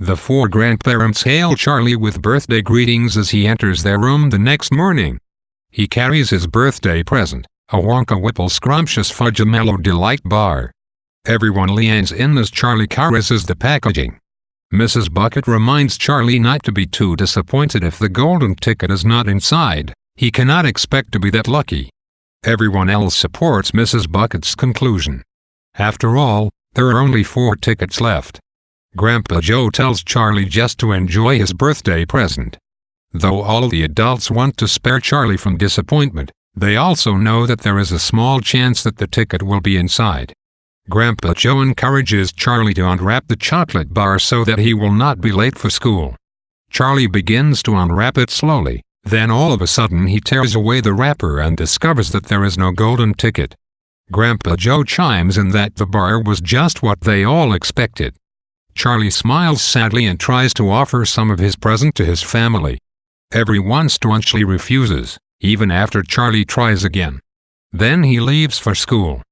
The four grandparents hail Charlie with birthday greetings as he enters their room the next morning. He carries his birthday present, a Wonka Whipple Scrumptious Fudge-A-Mellow Delight bar. Everyone leans in as Charlie caresses the packaging. Mrs. Bucket reminds Charlie not to be too disappointed if the golden ticket is not inside. He cannot expect to be that lucky. Everyone else supports Mrs. Bucket's conclusion. After all, there are only 4 tickets left. Grandpa Joe tells Charlie just to enjoy his birthday present. Though all the adults want to spare Charlie from disappointment, they also know that there is a small chance that the ticket will be inside. Grandpa Joe encourages Charlie to unwrap the chocolate bar so that he will not be late for school. Charlie begins to unwrap it slowly, then all of a sudden he tears away the wrapper and discovers that there is no golden ticket. Grandpa Joe chimes in that the bar was just what they all expected. Charlie smiles sadly and tries to offer some of his present to his family. Everyone staunchly refuses, even after Charlie tries again. Then he leaves for school.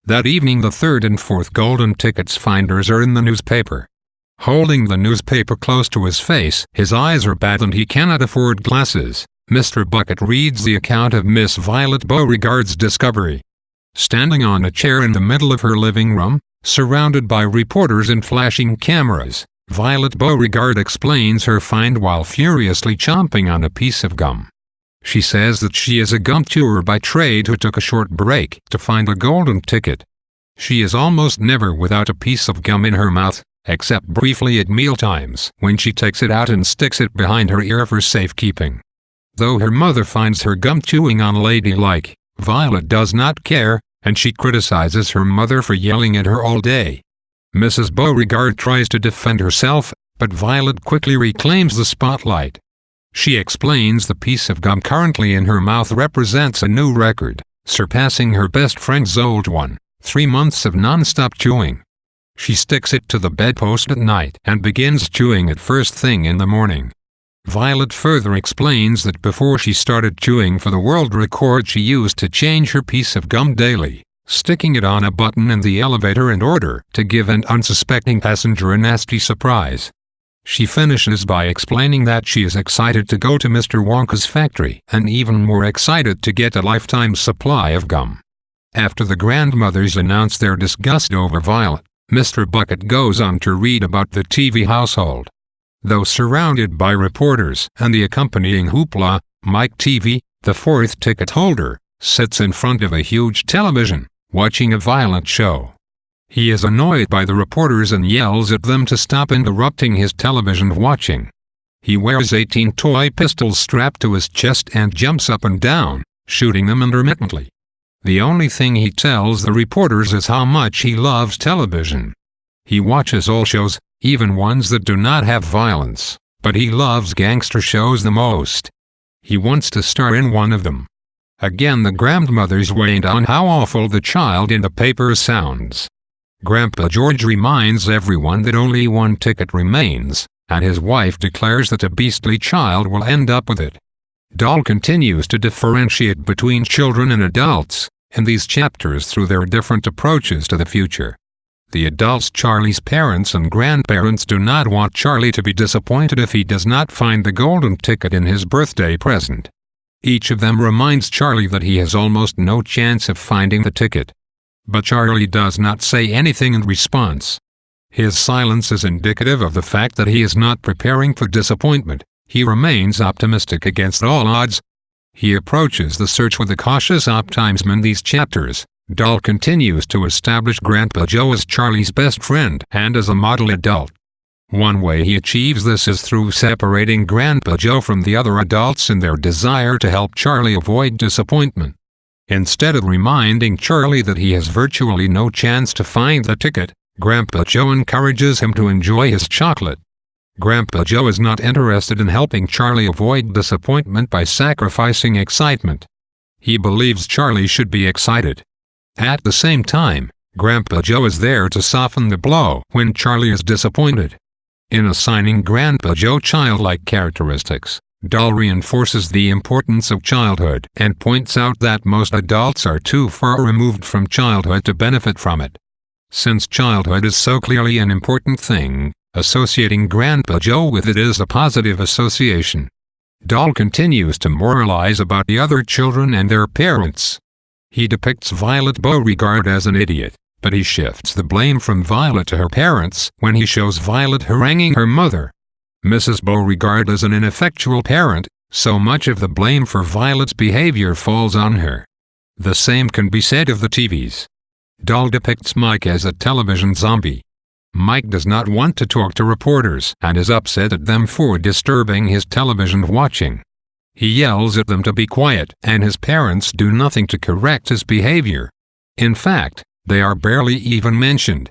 That evening the 3rd and 4th golden tickets finders are in the newspaper. Holding the newspaper close to his face, his eyes are bad and he cannot afford glasses, Mr. Bucket reads the account of Miss Violet Beauregard's discovery. Standing on a chair in the middle of her living room, surrounded by reporters and flashing cameras, Violet Beauregard explains her find while furiously chomping on a piece of gum. She says that she is a gum chewer by trade who took a short break to find a golden ticket. She is almost never without a piece of gum in her mouth, except briefly at mealtimes when she takes it out and sticks it behind her ear for safekeeping. Though her mother finds her gum chewing unladylike, Violet does not care, and she criticizes her mother for yelling at her all day. Mrs. Beauregard tries to defend herself, but Violet quickly reclaims the spotlight. She explains the piece of gum currently in her mouth represents a new record, surpassing her best friend's old one, 3 months of non-stop chewing. She sticks it to the bedpost at night and begins chewing it first thing in the morning. Violet further explains that before she started chewing for the world record she used to change her piece of gum daily, sticking it on a button in the elevator in order to give an unsuspecting passenger a nasty surprise. She finishes by explaining that she is excited to go to Mr. Wonka's factory and even more excited to get a lifetime supply of gum. After the grandmothers announce their disgust over Violet, Mr. Bucket goes on to read about the TV household. Though surrounded by reporters and the accompanying hoopla, Mike TV, the 4th ticket holder, sits in front of a huge television, watching a violent show. He is annoyed by the reporters and yells at them to stop interrupting his television watching. He wears 18 toy pistols strapped to his chest and jumps up and down, shooting them intermittently. The only thing he tells the reporters is how much he loves television. He watches all shows, even ones that do not have violence, but he loves gangster shows the most. He wants to star in one of them. Again the grandmothers weighed on how awful the child in the paper sounds. Grandpa George reminds everyone that only 1 ticket remains, and his wife declares that a beastly child will end up with it. Doll continues to differentiate between children and adults in these chapters through their different approaches to the future. The adults, Charlie's parents and grandparents, do not want Charlie to be disappointed if he does not find the golden ticket in his birthday present. Each of them reminds Charlie that he has almost no chance of finding the ticket. But Charlie does not say anything in response. His silence is indicative of the fact that he is not preparing for disappointment. He remains optimistic against all odds. He approaches the search with a cautious optimism. These chapters, Doll continues to establish Grandpa Joe as Charlie's best friend and as a model adult. One way he achieves this is through separating Grandpa Joe from the other adults in their desire to help Charlie avoid disappointment. Instead of reminding Charlie that he has virtually no chance to find the ticket, Grandpa Joe encourages him to enjoy his chocolate. Grandpa Joe is not interested in helping Charlie avoid disappointment by sacrificing excitement. He believes Charlie should be excited. At the same time, Grandpa Joe is there to soften the blow when Charlie is disappointed. In assigning Grandpa Joe childlike characteristics, Doll reinforces the importance of childhood and points out that most adults are too far removed from childhood to benefit from it. Since childhood is so clearly an important thing, Associating Grandpa Joe with it is a positive association. Dahl continues to moralize about the other children and their parents. He depicts Violet Beauregard as an idiot, but he shifts the blame from Violet to her parents when he shows Violet haranguing her mother. Mrs. Beauregard is an ineffectual parent, so much of the blame for Violet's behavior falls on her. The same can be said of the TVs. Dahl depicts Mike as a television zombie. Mike does not want to talk to reporters and is upset at them for disturbing his television watching. He yells at them to be quiet, and his parents do nothing to correct his behavior. In fact, they are barely even mentioned.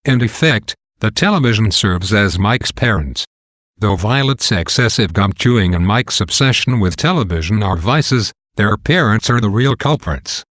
In effect, the television serves as Mike's parents. Though Violet's excessive gum chewing and Mike's obsession with television are vices, their parents are the real culprits.